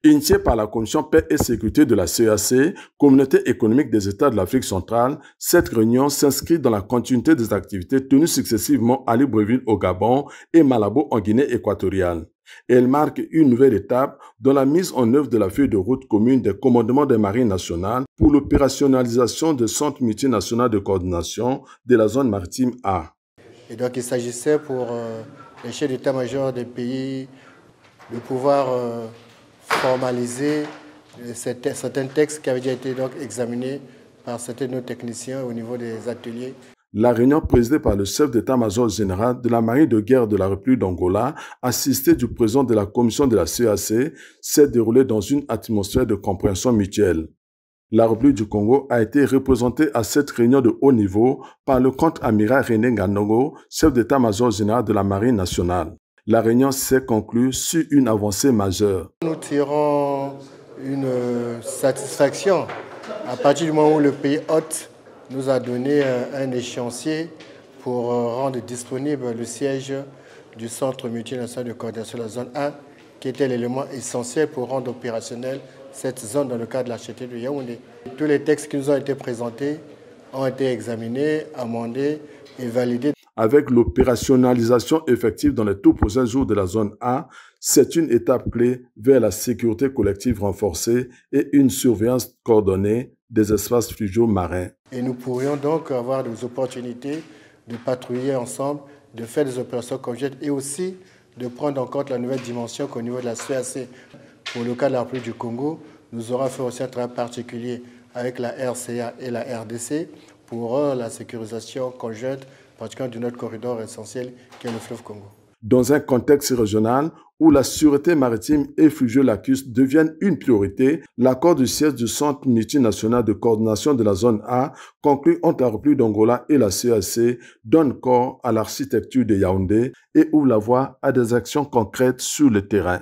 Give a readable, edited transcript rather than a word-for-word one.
Initiée par la Commission Paix et Sécurité de la CEEAC, Communauté économique des États de l'Afrique centrale, cette réunion s'inscrit dans la continuité des activités tenues successivement à Libreville au Gabon et Malabo en Guinée équatoriale. Elle marque une nouvelle étape dans la mise en œuvre de la feuille de route commune des commandements des marines nationales pour l'opérationnalisation du Centre multinational de coordination de la zone maritime A. Et donc il s'agissait pour les chefs d'état-major des pays de pouvoir formaliser certains textes qui avaient déjà été donc examinés par certains de nos techniciens au niveau des ateliers. La réunion présidée par le chef d'état-major général de la marine de guerre de la République d'Angola, assisté du président de la commission de la CEEAC, s'est déroulée dans une atmosphère de compréhension mutuelle. La République du Congo a été représentée à cette réunion de haut niveau par le contre-amiral René Nganongo, chef d'état-major général de la marine nationale. La réunion s'est conclue sur une avancée majeure. Nous tirons une satisfaction à partir du moment où le pays hôte nous a donné un échéancier pour rendre disponible le siège du Centre multinational de coordination de la zone 1, qui était l'élément essentiel pour rendre opérationnelle cette zone dans le cadre de l'architecture de Yaoundé. Tous les textes qui nous ont été présentés ont été examinés, amendés et validés. Avec l'opérationnalisation effective dans les tout prochains jours de la zone A, c'est une étape clé vers la sécurité collective renforcée et une surveillance coordonnée des espaces fluviaux marins. Et nous pourrions donc avoir des opportunités de patrouiller ensemble, de faire des opérations conjointes et aussi de prendre en compte la nouvelle dimension qu'au niveau de la CEEAC, pour le cas de la République du Congo, nous aurons fait aussi un travail particulier avec la RCA et la RDC pour la sécurisation conjointe, particulièrement de notre corridor essentiel qui est le fleuve Congo. Dans un contexte régional où la sûreté maritime et fluvio-lacustre deviennent une priorité, l'accord du siège du Centre multinational de coordination de la zone A, conclu entre la République d'Angola et la CEEAC, donne corps à l'architecture de Yaoundé et ouvre la voie à des actions concrètes sur le terrain.